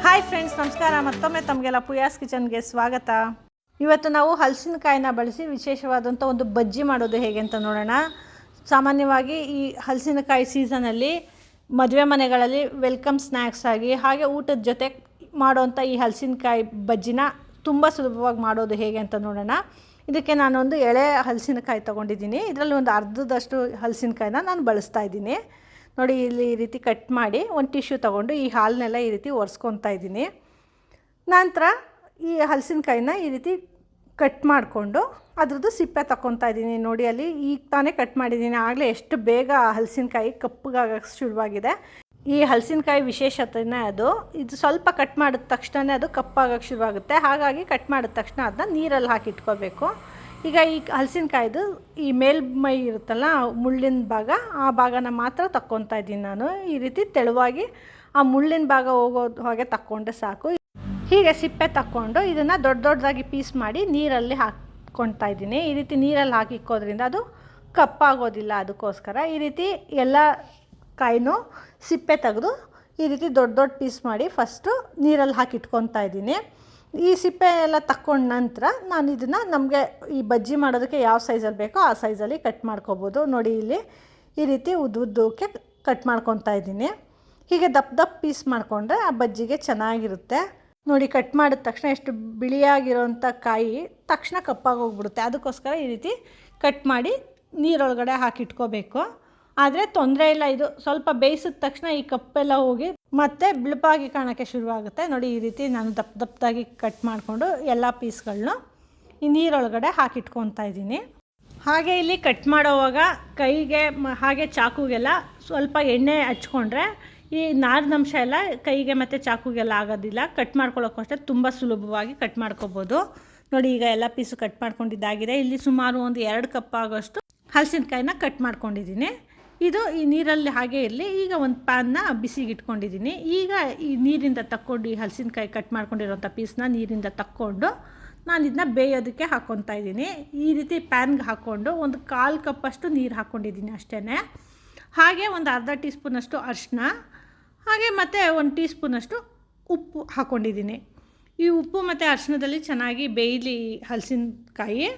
Hi friends, ನಮಸ್ಕಾರ. ಮತ್ತೊಮ್ಮೆ ತಮಗೆಲ್ಲ ಪುಯಾಸ್ ಕಿಚನ್ಗೆ ಸ್ವಾಗತ. ಇವತ್ತು ನಾವು ಹಲಸಿನಕಾಯಿನ ಬಳಸಿ ವಿಶೇಷವಾದಂಥ ಒಂದು ಬಜ್ಜಿ ಮಾಡೋದು ಹೇಗೆ ಅಂತ ನೋಡೋಣ. ಸಾಮಾನ್ಯವಾಗಿ ಈ ಹಲಸಿನಕಾಯಿ ಸೀಸನಲ್ಲಿ ಮದುವೆ ಮನೆಗಳಲ್ಲಿ ವೆಲ್ಕಮ್ ಸ್ನ್ಯಾಕ್ಸ್ ಆಗಿ ಹಾಗೆ ಊಟದ ಜೊತೆ ಮಾಡೋವಂಥ ಈ ಹಲಸಿನಕಾಯಿ ಬಜ್ಜಿನ ತುಂಬ ಸುಲಭವಾಗಿ ಮಾಡೋದು ಹೇಗೆ ಅಂತ ನೋಡೋಣ. ಇದಕ್ಕೆ ನಾನೊಂದು ಎಳೆ ಹಲಸಿನಕಾಯಿ ತೊಗೊಂಡಿದ್ದೀನಿ. ಇದರಲ್ಲಿ ಒಂದು ಅರ್ಧದಷ್ಟು ಹಲಸಿನಕಾಯಿನ ನಾನು ಬಳಸ್ತಾ ಇದ್ದೀನಿ. ನೋಡಿ, ಇಲ್ಲಿ ಈ ರೀತಿ ಕಟ್ ಮಾಡಿ ಒಂದು ಟಿಶ್ಯೂ ತೊಗೊಂಡು ಈ ಹಾಲನ್ನೆಲ್ಲ ಈ ರೀತಿ ಒರೆಸ್ಕೊತಾ ಇದ್ದೀನಿ. ನಂತರ ಈ ಹಲಸಿನಕಾಯಿನ ಈ ರೀತಿ ಕಟ್ ಮಾಡಿಕೊಂಡು ಅದ್ರದ್ದು ಸಿಪ್ಪೆ ತಗೊತಾ ಇದ್ದೀನಿ. ನೋಡಿ, ಅಲ್ಲಿ ಈಗ ತಾನೇ ಕಟ್ ಮಾಡಿದ್ದೀನಿ. ಆಗಲೇ ಎಷ್ಟು ಬೇಗ ಹಲಸಿನಕಾಯಿ ಕಪ್ಪಗಾಗಕ್ಕೆ ಶುರುವಾಗಿದೆ. ಈ ಹಲಸಿನಕಾಯಿ ವಿಶೇಷತೆನೇ ಅದು. ಇದು ಸ್ವಲ್ಪ ಕಟ್ ಮಾಡಿದ ತಕ್ಷಣ ಅದು ಕಪ್ಪಾಗಕ್ಕೆ ಶುರುವಾಗುತ್ತೆ. ಹಾಗಾಗಿ ಕಟ್ ಮಾಡಿದ ತಕ್ಷಣ ಅದನ್ನ ನೀರಲ್ಲಿ ಹಾಕಿ ಇಟ್ಕೋಬೇಕು. ಈಗ ಈ ಹಲಸಿನಕಾಯ್ದು ಈ ಮೇಲ್ಮೈ ಇರುತ್ತಲ್ಲ, ಮುಳ್ಳಿನ ಭಾಗ, ಆ ಭಾಗನ ಮಾತ್ರ ತಕ್ಕೊತಾ ಇದ್ದೀನಿ ನಾನು. ಈ ರೀತಿ ತೆಳುವಾಗಿ ಆ ಮುಳ್ಳಿನ ಭಾಗ ಹೋಗೋದು ಹಾಗೆ ತಕ್ಕೊಂಡ್ರೆ ಸಾಕು. ಹೀಗೆ ಸಿಪ್ಪೆ ತಕ್ಕೊಂಡು ಇದನ್ನು ದೊಡ್ಡ ದೊಡ್ಡದಾಗಿ ಪೀಸ್ ಮಾಡಿ ನೀರಲ್ಲಿ ಹಾಕ್ಕೊತಾ ಇದ್ದೀನಿ. ಈ ರೀತಿ ನೀರಲ್ಲಿ ಹಾಕಿಕ್ಕೋದ್ರಿಂದ ಅದು ಕಪ್ಪಾಗೋದಿಲ್ಲ. ಅದಕ್ಕೋಸ್ಕರ ಈ ರೀತಿ ಎಲ್ಲ ಕಾಯಿನೂ ಸಿಪ್ಪೆ ತೆಗೆದು ಈ ರೀತಿ ದೊಡ್ಡ ದೊಡ್ಡ ಪೀಸ್ ಮಾಡಿ ಫಸ್ಟು ನೀರಲ್ಲಿ ಹಾಕಿಟ್ಕೊತಾ ಇದ್ದೀನಿ. ಈ ಸಿಪ್ಪೆ ಎಲ್ಲ ತಕ್ಕೊಂಡ ನಂತರ ನಾನು ಇದನ್ನು ನಮಗೆ ಈ ಬಜ್ಜಿ ಮಾಡೋದಕ್ಕೆ ಯಾವ ಸೈಜಲ್ಲಿ ಬೇಕೋ ಆ ಸೈಜಲ್ಲಿ ಕಟ್ ಮಾಡ್ಕೋಬೋದು. ನೋಡಿ, ಇಲ್ಲಿ ಈ ರೀತಿ ಉದ್ದಕ್ಕೆ ಕಟ್ ಮಾಡ್ಕೊತಾ ಇದ್ದೀನಿ. ಹೀಗೆ ದಪ್ಪ ಪೀಸ್ ಮಾಡಿಕೊಂಡ್ರೆ ಆ ಬಜ್ಜಿಗೆ ಚೆನ್ನಾಗಿರುತ್ತೆ. ನೋಡಿ, ಕಟ್ ಮಾಡಿದ ತಕ್ಷಣ ಎಷ್ಟು ಬಿಳಿಯಾಗಿರೋಂಥ ಕಾಯಿ ತಕ್ಷಣ ಕಪ್ಪಾಗೋಗ್ಬಿಡುತ್ತೆ. ಅದಕ್ಕೋಸ್ಕರ ಈ ರೀತಿ ಕಟ್ ಮಾಡಿ ನೀರೊಳಗಡೆ ಹಾಕಿಟ್ಕೋಬೇಕು. ಆದರೆ ತೊಂದರೆ ಇಲ್ಲ, ಇದು ಸ್ವಲ್ಪ ಬೇಯಿಸಿದ ತಕ್ಷಣ ಈ ಕಪ್ಪೆಲ್ಲ ಹೋಗಿ ಮತ್ತೆ ಬಿಳುಪಾಗಿ ಕಾಣೋಕ್ಕೆ ಶುರುವಾಗುತ್ತೆ. ನೋಡಿ, ಈ ರೀತಿ ನಾನು ದಪ್ಪದಾಗಿ ಕಟ್ ಮಾಡಿಕೊಂಡು ಎಲ್ಲ ಪೀಸ್ಗಳನ್ನ ಈ ನೀರೊಳಗಡೆ ಹಾಕಿಟ್ಕೊತಾ ಇದ್ದೀನಿ. ಹಾಗೆ ಇಲ್ಲಿ ಕಟ್ ಮಾಡೋವಾಗ ಕೈಗೆ ಹಾಗೆ ಚಾಕುಗೆಲ್ಲ ಸ್ವಲ್ಪ ಎಣ್ಣೆ ಹಚ್ಕೊಂಡ್ರೆ ಈ ನಾರಿನಂಶ ಎಲ್ಲ ಕೈಗೆ ಮತ್ತು ಚಾಕುಗೆಲ್ಲ ಆಗೋದಿಲ್ಲ. ಕಟ್ ಮಾಡ್ಕೊಳ್ಳೋಕ್ಕೂ ಅಷ್ಟೇ ತುಂಬ ಸುಲಭವಾಗಿ ಕಟ್ ಮಾಡ್ಕೋಬೋದು. ನೋಡಿ, ಈಗ ಎಲ್ಲ ಪೀಸು ಕಟ್ ಮಾಡ್ಕೊಂಡಿದ್ದಾಗಿದೆ. ಇಲ್ಲಿ ಸುಮಾರು ಒಂದು 2 ಕಪ್ ಆಗೋಷ್ಟು ಹಲಸಿನಕಾಯಿನ ಕಟ್ ಮಾಡ್ಕೊಂಡಿದ್ದೀನಿ. ಇದು ಈ ನೀರಲ್ಲಿ ಹಾಗೆ ಇರಲಿ. ಈಗ ಒಂದು ಪ್ಯಾನ್ನ ಬಿಸಿಗೆ ಇಟ್ಕೊಂಡಿದ್ದೀನಿ. ಈಗ ಈ ನೀರಿಂದ ತಕ್ಕೊಂಡು ಈ ಹಲಸಿನಕಾಯಿ ಕಟ್ ಮಾಡ್ಕೊಂಡಿರೋಂಥ ಪೀಸ್ನ ನೀರಿಂದ ತಕ್ಕೊಂಡು ನಾನು ಇದನ್ನ ಬೇಯೋದಕ್ಕೆ ಹಾಕ್ಕೊತಾ ಇದ್ದೀನಿ. ಈ ರೀತಿ ಪ್ಯಾನ್ಗೆ ಹಾಕ್ಕೊಂಡು ಒಂದು 1/4 ಕಪ್ಪಷ್ಟು ನೀರು ಹಾಕ್ಕೊಂಡಿದ್ದೀನಿ ಅಷ್ಟೇ. ಹಾಗೆ ಒಂದು ಅರ್ಧ ಟೀ ಸ್ಪೂನಷ್ಟು ಅರಿಶಿನ, ಹಾಗೆ ಮತ್ತು 1 ಟೀ ಸ್ಪೂನಷ್ಟು ಉಪ್ಪು ಹಾಕ್ಕೊಂಡಿದ್ದೀನಿ. ಈ ಉಪ್ಪು ಮತ್ತು ಅರಿಶಿನದಲ್ಲಿ ಚೆನ್ನಾಗಿ ಬೇಯಲಿ ಹಲಸಿನಕಾಯಿ.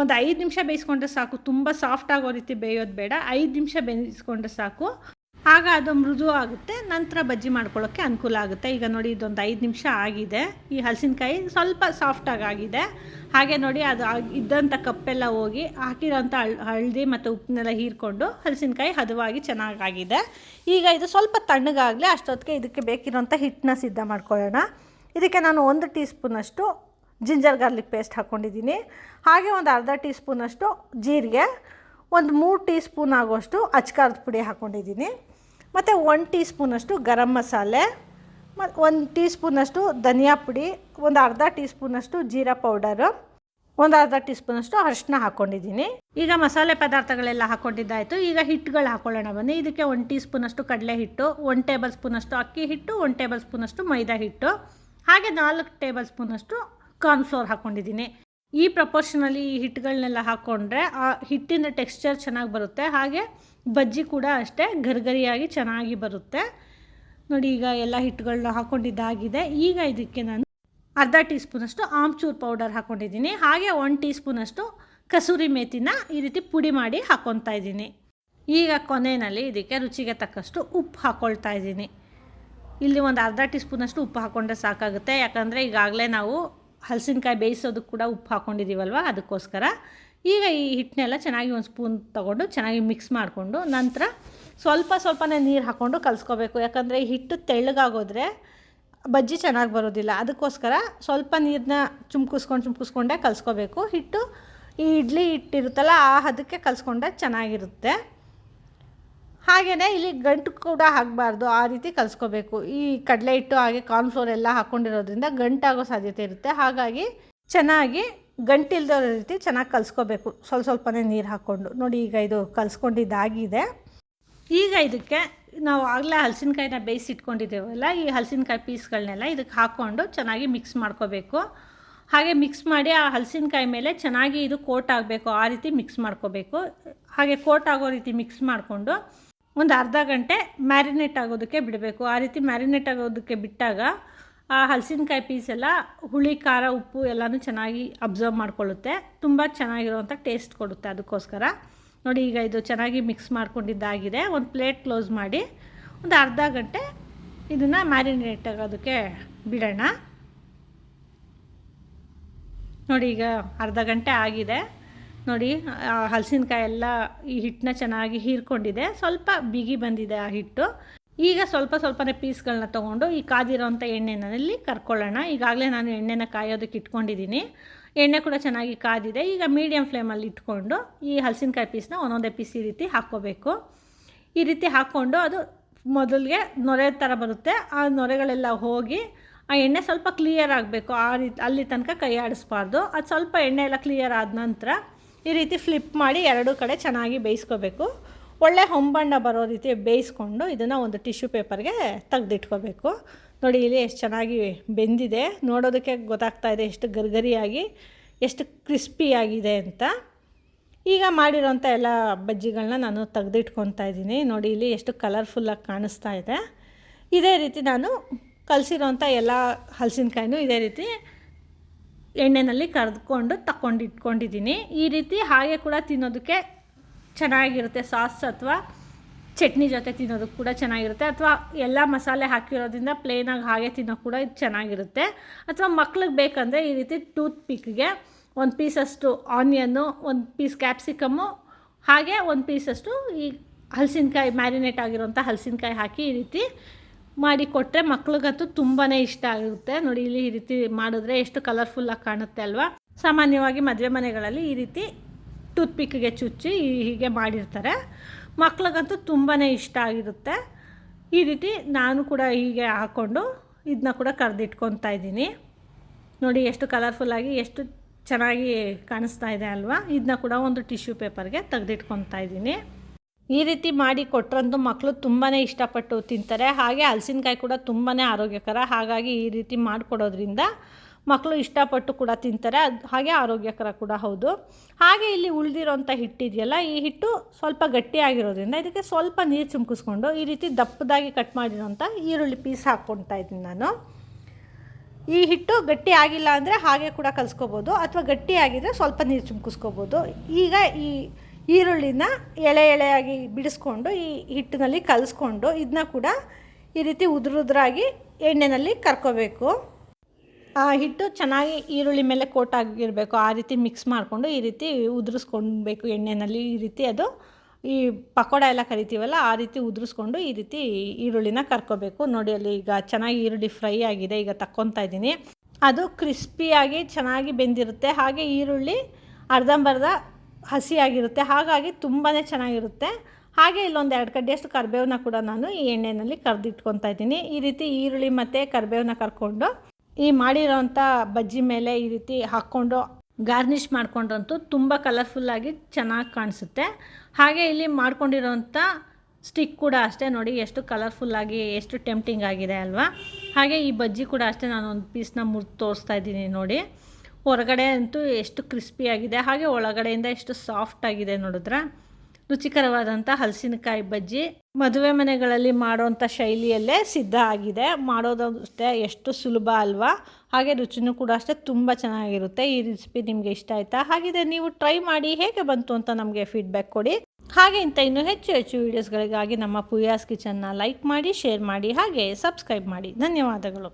ಒಂದು 5 ನಿಮಿಷ ಬೇಯಿಸ್ಕೊಂಡ್ರೆ ಸಾಕು. ತುಂಬ ಸಾಫ್ಟ್ ಆಗೋ ರೀತಿ ಬೇಯೋದು ಬೇಡ. 5 ನಿಮಿಷ ಬೇಯಿಸ್ಕೊಂಡ್ರೆ ಸಾಕು. ಆಗ ಅದು ಮೃದು ಆಗುತ್ತೆ. ನಂತರ ಬಜ್ಜಿ ಮಾಡ್ಕೊಳ್ಳೋಕ್ಕೆ ಅನುಕೂಲ ಆಗುತ್ತೆ. ಈಗ ನೋಡಿ, ಇದೊಂದು 5 ನಿಮಿಷ ಆಗಿದೆ. ಈ ಹಲಸಿನಕಾಯಿ ಸ್ವಲ್ಪ ಸಾಫ್ಟಾಗಿದೆ. ಹಾಗೆ ನೋಡಿ, ಅದು ಇದ್ದಂಥ ಕಪ್ಪೆಲ್ಲ ಹೋಗಿ ಹಾಕಿರೋಂಥ ಹಳದಿ ಮತ್ತು ಉಪ್ಪನ್ನೆಲ್ಲ ಹೀರ್ಕೊಂಡು ಹಲಸಿನಕಾಯಿ ಹದವಾಗಿ ಚೆನ್ನಾಗಾಗಿದೆ. ಈಗ ಇದು ಸ್ವಲ್ಪ ತಣ್ಣಗಾಗಲಿ. ಅಷ್ಟೊತ್ತಿಗೆ ಇದಕ್ಕೆ ಬೇಕಿರೋಂಥ ಹಿಟ್ಟನ್ನ ಸಿದ್ಧ ಮಾಡ್ಕೊಳ್ಳೋಣ. ಇದಕ್ಕೆ ನಾನು 1 ಟೀ ಸ್ಪೂನಷ್ಟು ಜಿಂಜರ್ ಗಾರ್ಲಿಕ್ ಪೇಸ್ಟ್ ಹಾಕ್ಕೊಂಡಿದ್ದೀನಿ. ಹಾಗೆ ಒಂದು ಅರ್ಧ ಟೀ ಸ್ಪೂನಷ್ಟು ಜೀರಿಗೆ, ಒಂದು 3 ಟೀ ಸ್ಪೂನ್ ಆಗೋಷ್ಟು ಅಚ್ಕಾರದ ಪುಡಿ ಹಾಕ್ಕೊಂಡಿದ್ದೀನಿ. ಮತ್ತು 1 ಟೀ ಸ್ಪೂನಷ್ಟು ಗರಂ ಮಸಾಲೆ, ಮತ್ತು 1 ಟೀ ಸ್ಪೂನಷ್ಟು ಧನಿಯಾ ಪುಡಿ, ಒಂದು ಅರ್ಧ ಟೀ ಸ್ಪೂನಷ್ಟು ಜೀರಾ ಪೌಡರು, ಒಂದು ಅರ್ಧ ಟೀ ಸ್ಪೂನಷ್ಟು ಅರಿಶಿನ ಹಾಕ್ಕೊಂಡಿದ್ದೀನಿ. ಈಗ ಮಸಾಲೆ ಪದಾರ್ಥಗಳೆಲ್ಲ ಹಾಕ್ಕೊಂಡಿದ್ದಾಯಿತು. ಈಗ ಹಿಟ್ಟುಗಳು ಹಾಕ್ಕೊಳ್ಳೋಣ ಬನ್ನಿ. ಇದಕ್ಕೆ 1 ಟೀ ಸ್ಪೂನಷ್ಟು ಕಡಲೆ ಹಿಟ್ಟು, 1 ಟೇಬಲ್ ಸ್ಪೂನಷ್ಟು ಅಕ್ಕಿ ಹಿಟ್ಟು, 1 ಟೇಬಲ್ ಸ್ಪೂನಷ್ಟು ಮೈದಾ ಹಿಟ್ಟು, ಹಾಗೆ 4 ಟೇಬಲ್ ಸ್ಪೂನಷ್ಟು ಕಾರ್ನ್ಫ್ಲೋರ್ ಹಾಕ್ಕೊಂಡಿದ್ದೀನಿ. ಈ ಪ್ರಪೋರ್ಷನಲ್ಲಿ ಈ ಹಿಟ್ಟುಗಳನ್ನೆಲ್ಲ ಹಾಕ್ಕೊಂಡ್ರೆ ಆ ಹಿಟ್ಟಿನ ಟೆಕ್ಸ್ಚರ್ ಚೆನ್ನಾಗಿ ಬರುತ್ತೆ. ಹಾಗೆ ಬಜ್ಜಿ ಕೂಡ ಅಷ್ಟೇ ಗರಿಗರಿಯಾಗಿ ಚೆನ್ನಾಗಿ ಬರುತ್ತೆ. ನೋಡಿ, ಈಗ ಎಲ್ಲ ಹಿಟ್ಟುಗಳನ್ನ ಹಾಕ್ಕೊಂಡಿದ್ದಾಗಿದೆ. ಈಗ ಇದಕ್ಕೆ ನಾನು ಅರ್ಧ ಟೀ ಸ್ಪೂನಷ್ಟು ಆಮ್ಚೂರ್ ಪೌಡರ್ ಹಾಕ್ಕೊಂಡಿದ್ದೀನಿ. ಹಾಗೆ 1 ಟೀ ಸ್ಪೂನಷ್ಟು ಕಸೂರಿ ಮೇಥಿನ ಈ ರೀತಿ ಪುಡಿ ಮಾಡಿ ಹಾಕ್ಕೊತಾ ಇದ್ದೀನಿ. ಈಗ ಕೊನೆಯಲ್ಲಿ ಇದಕ್ಕೆ ರುಚಿಗೆ ತಕ್ಕಷ್ಟು ಉಪ್ಪು ಹಾಕ್ಕೊಳ್ತಾ ಇದ್ದೀನಿ. ಇಲ್ಲಿ ಒಂದು ಅರ್ಧ ಟೀ ಸ್ಪೂನಷ್ಟು ಉಪ್ಪು ಹಾಕ್ಕೊಂಡ್ರೆ ಸಾಕಾಗುತ್ತೆ. ಯಾಕಂದರೆ ಈಗಾಗಲೇ ನಾವು ಹಲಸಿನಕಾಯಿ ಬೇಯಿಸೋದಕ್ಕೆ ಕೂಡ ಉಪ್ಪು ಹಾಕ್ಕೊಂಡಿದ್ದೀವಲ್ವ, ಅದಕ್ಕೋಸ್ಕರ. ಈಗ ಈ ಹಿಟ್ಟನ್ನೆಲ್ಲ ಚೆನ್ನಾಗಿ ಒಂದು ಸ್ಪೂನ್ ತೊಗೊಂಡು ಚೆನ್ನಾಗಿ ಮಿಕ್ಸ್ ಮಾಡಿಕೊಂಡು ನಂತರ ಸ್ವಲ್ಪನೇ ನೀರು ಹಾಕ್ಕೊಂಡು ಕಲಿಸ್ಕೋಬೇಕು. ಯಾಕಂದರೆ ಈ ಹಿಟ್ಟು ತೆಳ್ಳಗಾಗೋದ್ರೆ ಬಜ್ಜಿ ಚೆನ್ನಾಗಿ ಬರೋದಿಲ್ಲ. ಅದಕ್ಕೋಸ್ಕರ ಸ್ವಲ್ಪ ನೀರನ್ನ ಚುಮ್ಕಿಸ್ಕೊಂಡೇ ಕಲಿಸ್ಕೋಬೇಕು. ಹಿಟ್ಟು ಈ ಇಡ್ಲಿ ಹಿಟ್ಟಿರುತ್ತಲ್ಲ, ಆ ಹದಕ್ಕೆ ಕಲಿಸ್ಕೊಂಡ್ರೆ ಚೆನ್ನಾಗಿರುತ್ತೆ. ಹಾಗೆಯೇ ಇಲ್ಲಿ ಗಂಟು ಕೂಡ ಆಗಬಾರ್ದು, ಆ ರೀತಿ ಕಲಿಸ್ಕೋಬೇಕು. ಈ ಕಡಲೆ ಹಿಟ್ಟು ಹಾಗೆ ಕಾರ್ನ್ಫ್ಲೋರ್ ಎಲ್ಲ ಹಾಕ್ಕೊಂಡಿರೋದ್ರಿಂದ ಗಂಟಾಗೋ ಸಾಧ್ಯತೆ ಇರುತ್ತೆ. ಹಾಗಾಗಿ ಚೆನ್ನಾಗಿ ಗಂಟಿಲ್ದಿರೋ ರೀತಿ ಚೆನ್ನಾಗಿ ಕಲಿಸ್ಕೋಬೇಕು, ಸ್ವಲ್ಪನೇ ನೀರು ಹಾಕ್ಕೊಂಡು. ನೋಡಿ, ಈಗ ಇದು ಕಲಿಸ್ಕೊಂಡಿದ್ದಾಗಿದೆ. ಈಗ ಇದಕ್ಕೆ ನಾವು ಆಗಲೇ ಹಲಸಿನಕಾಯಿನ ಬೇಯಿಸಿಟ್ಕೊಂಡಿದ್ದೇವಲ್ಲ, ಈ ಹಲಸಿನಕಾಯಿ ಪೀಸ್ಗಳನ್ನೆಲ್ಲ ಇದಕ್ಕೆ ಹಾಕ್ಕೊಂಡು ಚೆನ್ನಾಗಿ ಮಿಕ್ಸ್ ಮಾಡ್ಕೋಬೇಕು. ಹಾಗೆ ಮಿಕ್ಸ್ ಮಾಡಿ ಆ ಹಲಸಿನಕಾಯಿ ಮೇಲೆ ಚೆನ್ನಾಗಿ ಇದು ಕೋಟ್ ಆಗಬೇಕು, ಆ ರೀತಿ ಮಿಕ್ಸ್ ಮಾಡ್ಕೋಬೇಕು. ಹಾಗೆ ಕೋಟ್ ಆಗೋ ರೀತಿ ಮಿಕ್ಸ್ ಮಾಡಿಕೊಂಡು ಒಂದು ಅರ್ಧ ಗಂಟೆ ಮ್ಯಾರಿನೇಟ್ ಆಗೋದಕ್ಕೆ ಬಿಡಬೇಕು. ಆ ರೀತಿ ಮ್ಯಾರಿನೇಟ್ ಆಗೋದಕ್ಕೆ ಬಿಟ್ಟಾಗ ಆ ಹಲಸಿನಕಾಯಿ ಪೀಸೆಲ್ಲ ಹುಳಿ ಖಾರ ಉಪ್ಪು ಎಲ್ಲನೂ ಚೆನ್ನಾಗಿ ಅಬ್ಸರ್ವ್ ಮಾಡ್ಕೊಳ್ಳುತ್ತೆ, ತುಂಬ ಚೆನ್ನಾಗಿರುವಂಥ ಟೇಸ್ಟ್ ಕೊಡುತ್ತೆ. ಅದಕ್ಕೋಸ್ಕರ ನೋಡಿ, ಈಗ ಇದು ಚೆನ್ನಾಗಿ ಮಿಕ್ಸ್ ಮಾಡ್ಕೊಂಡಿದ್ದಾಗಿದೆ. ಒಂದು ಪ್ಲೇಟ್ ಕ್ಲೋಸ್ ಮಾಡಿ ಒಂದು ಅರ್ಧ ಗಂಟೆ ಇದನ್ನು ಮ್ಯಾರಿನೇಟ್ ಆಗೋದಕ್ಕೆ ಬಿಡೋಣ. ನೋಡಿ, ಈಗ ಅರ್ಧ ಗಂಟೆ ಆಗಿದೆ. ನೋಡಿ, ಹಲಸಿನಕಾಯಿ ಎಲ್ಲ ಈ ಹಿಟ್ಟನ್ನ ಚೆನ್ನಾಗಿ ಹೀರ್ಕೊಂಡಿದೆ, ಸ್ವಲ್ಪ ಬಿಗಿ ಬಂದಿದೆ ಆ ಹಿಟ್ಟು. ಈಗ ಸ್ವಲ್ಪನೇ ಪೀಸ್ಗಳನ್ನ ತೊಗೊಂಡು ಈ ಕಾದಿರೋಂಥ ಎಣ್ಣೆನಲ್ಲಿ ಕರ್ಕೊಳ್ಳೋಣ. ಈಗಾಗಲೇ ನಾನು ಎಣ್ಣೆನ ಕಾಯೋದಕ್ಕೆ ಇಟ್ಕೊಂಡಿದ್ದೀನಿ. ಎಣ್ಣೆ ಕೂಡ ಚೆನ್ನಾಗಿ ಕಾದಿದೆ. ಈಗ ಮೀಡಿಯಮ್ ಫ್ಲೇಮಲ್ಲಿ ಇಟ್ಕೊಂಡು ಈ ಹಲಸಿನಕಾಯಿ ಪೀಸ್ನ ಒಂದೊಂದೇ ಪೀಸ್ ಈ ರೀತಿ ಹಾಕ್ಕೋಬೇಕು. ಈ ರೀತಿ ಹಾಕ್ಕೊಂಡು ಅದು ಮೊದಲಿಗೆ ನೊರೆ ಥರ ಬರುತ್ತೆ, ಆ ನೊರೆಗಳೆಲ್ಲ ಹೋಗಿ ಆ ಎಣ್ಣೆ ಸ್ವಲ್ಪ ಕ್ಲಿಯರ್ ಆಗಬೇಕು. ಆ ರೀತಿ ಅಲ್ಲಿ ತನಕ ಕೈ ಆಡಿಸ್ಬಾರ್ದು. ಅದು ಸ್ವಲ್ಪ ಎಣ್ಣೆ ಎಲ್ಲ ಕ್ಲಿಯರ್ ಆದ ನಂತರ ಈ ರೀತಿ ಫ್ಲಿಪ್ ಮಾಡಿ ಎರಡೂ ಕಡೆ ಚೆನ್ನಾಗಿ ಬೇಯಿಸ್ಕೋಬೇಕು. ಒಳ್ಳೆ ಹೊಂಬಣ್ಣ ಬರೋ ರೀತಿ ಬೇಯಿಸ್ಕೊಂಡು ಇದನ್ನು ಒಂದು ಟಿಶ್ಯೂ ಪೇಪರ್ಗೆ ತೆಗೆದಿಟ್ಕೋಬೇಕು. ನೋಡಿ, ಇಲ್ಲಿ ಎಷ್ಟು ಚೆನ್ನಾಗಿ ಬೆಂದಿದೆ, ನೋಡೋದಕ್ಕೆ ಗೊತ್ತಾಗ್ತಾ ಇದೆ ಎಷ್ಟು ಗರಿಗರಿಯಾಗಿ ಎಷ್ಟು ಕ್ರಿಸ್ಪಿಯಾಗಿದೆ ಅಂತ. ಈಗ ಮಾಡಿರೋಂಥ ಎಲ್ಲ ಬಜ್ಜಿಗಳನ್ನ ನಾನು ತೆಗೆದಿಟ್ಕೊತಾ ಇದ್ದೀನಿ. ನೋಡಿ, ಇಲ್ಲಿ ಎಷ್ಟು ಕಲರ್ಫುಲ್ಲಾಗಿ ಕಾಣಿಸ್ತಾ ಇದೆ. ಇದೇ ರೀತಿ ನಾನು ಕಲಸಿರೋಂಥ ಎಲ್ಲ ಹಲಸಿನಕಾಯಿನೂ ಇದೇ ರೀತಿ ಎಣ್ಣೆಯಲ್ಲಿ ಕರೆದುಕೊಂಡು ಇಟ್ಕೊಂಡಿದ್ದೀನಿ. ಈ ರೀತಿ ಹಾಗೆ ಕೂಡ ತಿನ್ನೋದಕ್ಕೆ ಚೆನ್ನಾಗಿರುತ್ತೆ. ಸಾಸ್ ಅಥವಾ ಚಟ್ನಿ ಜೊತೆ ತಿನ್ನೋದಕ್ಕೆ ಕೂಡ ಚೆನ್ನಾಗಿರುತ್ತೆ, ಅಥವಾ ಎಲ್ಲ ಮಸಾಲೆ ಹಾಕಿರೋದ್ರಿಂದ ಪ್ಲೇನಾಗಿ ಹಾಗೆ ತಿನ್ನೋಕೆ ಕೂಡ ಇದು ಚೆನ್ನಾಗಿರುತ್ತೆ. ಅಥವಾ ಮಕ್ಳಿಗೆ ಬೇಕಂದರೆ ಈ ರೀತಿ ಟೂತ್ ಪಿಕ್ಗೆ ಒಂದು ಪೀಸಷ್ಟು ಆನಿಯನ್ನು, ಒಂದು ಪೀಸ್ ಕ್ಯಾಪ್ಸಿಕಮ್ಮು, ಹಾಗೆ ಒಂದು ಪೀಸಷ್ಟು ಈ ಹಲಸಿನಕಾಯಿ ಮ್ಯಾರಿನೇಟ್ ಆಗಿರೋಂಥ ಹಲಸಿನಕಾಯಿ ಹಾಕಿ ಈ ರೀತಿ ಮಾಡಿ ಕೊಟ್ಟರೆ ಮಕ್ಳಿಗಂತೂ ತುಂಬಾ ಇಷ್ಟ ಆಗುತ್ತೆ. ನೋಡಿ, ಇಲ್ಲಿ ಈ ರೀತಿ ಮಾಡಿದ್ರೆ ಎಷ್ಟು ಕಲರ್ಫುಲ್ಲಾಗಿ ಕಾಣುತ್ತೆ ಅಲ್ವಾ. ಸಾಮಾನ್ಯವಾಗಿ ಮದುವೆ ಮನೆಗಳಲ್ಲಿ ಈ ರೀತಿ ಟೂತ್ ಪಿಕ್ಗೆ ಚುಚ್ಚಿ ಹೀಗೆ ಮಾಡಿರ್ತಾರೆ. ಮಕ್ಳಿಗಂತೂ ತುಂಬಾ ಇಷ್ಟ ಆಗಿರುತ್ತೆ. ಈ ರೀತಿ ನಾನು ಕೂಡ ಹೀಗೆ ಹಾಕ್ಕೊಂಡು ಇದನ್ನ ಕೂಡ ಕರೆದಿಟ್ಕೊತಾ ಇದ್ದೀನಿ. ನೋಡಿ, ಎಷ್ಟು ಕಲರ್ಫುಲ್ಲಾಗಿ ಎಷ್ಟು ಚೆನ್ನಾಗಿ ಕಾಣಿಸ್ತಾ ಇದೆ ಅಲ್ವಾ. ಇದನ್ನ ಕೂಡ ಒಂದು ಟಿಶ್ಯೂ ಪೇಪರ್ಗೆ ತೆಗೆದಿಟ್ಕೊತಾ ಇದ್ದೀನಿ. ಈ ರೀತಿ ಮಾಡಿ ಕೊಟ್ಟರಂತೂ ಮಕ್ಕಳು ತುಂಬಾ ಇಷ್ಟಪಟ್ಟು ತಿಂತಾರೆ. ಹಾಗೆ ಹಲಸಿನಕಾಯಿ ಕೂಡ ತುಂಬಾ ಆರೋಗ್ಯಕರ. ಹಾಗಾಗಿ ಈ ರೀತಿ ಮಾಡಿಕೊಡೋದ್ರಿಂದ ಮಕ್ಕಳು ಇಷ್ಟಪಟ್ಟು ಕೂಡ ತಿಂತಾರೆ. ಹಾಗೆ ಆರೋಗ್ಯಕರ ಕೂಡ ಹೌದು. ಹಾಗೆ ಇಲ್ಲಿ ಉಳಿದಿರೋಂಥ ಹಿಟ್ಟಿದೆಯಲ್ಲ, ಈ ಹಿಟ್ಟು ಸ್ವಲ್ಪ ಗಟ್ಟಿಯಾಗಿರೋದ್ರಿಂದ ಇದಕ್ಕೆ ಸ್ವಲ್ಪ ನೀರು ಚಿಮ್ಕಿಸ್ಕೊಂಡು ಈ ರೀತಿ ದಪ್ಪದಾಗಿ ಕಟ್ ಮಾಡಿರೋಂಥ ಈರುಳ್ಳಿ ಪೀಸ್ ಹಾಕ್ಕೊಳ್ತಾ ಇದ್ದೀನಿ ನಾನು. ಈ ಹಿಟ್ಟು ಗಟ್ಟಿ ಆಗಿಲ್ಲ ಅಂದರೆ ಹಾಗೆ ಕೂಡ ಕಲಿಸ್ಕೋಬೋದು, ಅಥವಾ ಗಟ್ಟಿಯಾಗಿದ್ದರೆ ಸ್ವಲ್ಪ ನೀರು ಚಿಮ್ಕಿಸ್ಕೋಬೋದು. ಈಗ ಈ ಈರುಳ್ಳಿನ ಎಳೆಯಾಗಿ ಬಿಡಿಸ್ಕೊಂಡು ಈ ಹಿಟ್ಟಿನಲ್ಲಿ ಕಲಿಸ್ಕೊಂಡು ಇದನ್ನ ಕೂಡ ಈ ರೀತಿ ಉದುರಾಗಿ ಎಣ್ಣೆಯಲ್ಲಿ ಕರ್ಕೋಬೇಕು. ಆ ಹಿಟ್ಟು ಚೆನ್ನಾಗಿ ಈರುಳ್ಳಿ ಮೇಲೆ ಕೋಟ್ ಆಗಿರಬೇಕು. ಆ ರೀತಿ ಮಿಕ್ಸ್ ಮಾಡಿಕೊಂಡು ಈ ರೀತಿ ಉದುರಿಸ್ಕೊಳ್ಬೇಕು ಎಣ್ಣೆಯಲ್ಲಿ. ಈ ರೀತಿ ಅದು ಈ ಪಕೋಡ ಎಲ್ಲ ಕರಿತೀವಲ್ಲ, ಆ ರೀತಿ ಉದುರಿಸ್ಕೊಂಡು ಈ ರೀತಿ ಈರುಳ್ಳಿನ ಕರ್ಕೋಬೇಕು. ನೋಡಿ, ಅಲ್ಲಿ ಈಗ ಚೆನ್ನಾಗಿ ಈರುಳ್ಳಿ ಫ್ರೈ ಆಗಿದೆ. ಈಗ ತಕ್ಕೊತಾ ಇದ್ದೀನಿ. ಅದು ಕ್ರಿಸ್ಪಿಯಾಗಿ ಚೆನ್ನಾಗಿ ಬೆಂದಿರುತ್ತೆ. ಹಾಗೆ ಈರುಳ್ಳಿ ಅರ್ಧಂಬರ್ಧ ಹಸಿಯಾಗಿರುತ್ತೆ, ಹಾಗಾಗಿ ತುಂಬಾ ಚೆನ್ನಾಗಿರುತ್ತೆ. ಹಾಗೆ ಇಲ್ಲೊಂದು 2 ಕಡ್ಡಿಯಷ್ಟು ಕರಿಬೇವನ್ನ ಕೂಡ ನಾನು ಈ ಎಣ್ಣೆಯಲ್ಲಿ ಕರೆದಿಟ್ಕೊತಾ ಇದ್ದೀನಿ. ಈ ರೀತಿ ಈರುಳ್ಳಿ ಮತ್ತು ಕರಿಬೇವನ್ನ ಕರ್ಕೊಂಡು ಈ ಮಾಡಿರೋಂಥ ಬಜ್ಜಿ ಮೇಲೆ ಈ ರೀತಿ ಹಾಕ್ಕೊಂಡು ಗಾರ್ನಿಷ್ ಮಾಡ್ಕೊಂಡ್ರಂತೂ ತುಂಬ ಕಲರ್ಫುಲ್ಲಾಗಿ ಚೆನ್ನಾಗಿ ಕಾಣಿಸುತ್ತೆ. ಹಾಗೆ ಇಲ್ಲಿ ಮಾಡ್ಕೊಂಡಿರೋಂಥ ಸ್ಟಿಕ್ ಕೂಡ ಅಷ್ಟೇ. ನೋಡಿ, ಎಷ್ಟು ಕಲರ್ಫುಲ್ಲಾಗಿ ಎಷ್ಟು ಟೆಂಪ್ಟಿಂಗ್ ಆಗಿದೆ ಅಲ್ವಾ. ಹಾಗೆ ಈ ಬಜ್ಜಿ ಕೂಡ ಅಷ್ಟೇ, ನಾನು ಒಂದು ಪೀಸ್ನ ಮುರಿದು ತೋರಿಸ್ತಾ ಇದ್ದೀನಿ. ನೋಡಿ, ಹೊರಗಡೆ ಅಂತೂ ಎಷ್ಟು ಕ್ರಿಸ್ಪಿಯಾಗಿದೆ, ಹಾಗೆ ಒಳಗಡೆಯಿಂದ ಎಷ್ಟು ಸಾಫ್ಟಾಗಿದೆ. ನೋಡಿದ್ರೆ ರುಚಿಕರವಾದಂಥ ಹಲಸಿನಕಾಯಿ ಬಜ್ಜಿ ಮದುವೆ ಮನೆಗಳಲ್ಲಿ ಮಾಡೋವಂಥ ಶೈಲಿಯಲ್ಲೇ ಸಿದ್ಧ ಆಗಿದೆ. ಮಾಡೋದು ಅಷ್ಟೇ ಎಷ್ಟು ಸುಲಭ ಅಲ್ವಾ. ಹಾಗೆ ರುಚಿನೂ ಕೂಡ ಅಷ್ಟೇ ತುಂಬ ಚೆನ್ನಾಗಿರುತ್ತೆ. ಈ ರೆಸಿಪಿ ನಿಮಗೆ ಇಷ್ಟ ಆಯಿತಾ? ಹಾಗಿದ್ರೆ ನೀವು ಟ್ರೈ ಮಾಡಿ ಹೇಗೆ ಬಂತು ಅಂತ ನಮಗೆ ಫೀಡ್ಬ್ಯಾಕ್ ಕೊಡಿ. ಹಾಗೆ ಇಂಥ ಇನ್ನೂ ಹೆಚ್ಚು ವೀಡಿಯೋಸ್ಗಳಿಗಾಗಿ ನಮ್ಮ ಪೂಯಾಸ್ ಕಿಚನ್ನ ಲೈಕ್ ಮಾಡಿ, ಶೇರ್ ಮಾಡಿ, ಹಾಗೆ ಸಬ್ಸ್ಕ್ರೈಬ್ ಮಾಡಿ. ಧನ್ಯವಾದಗಳು.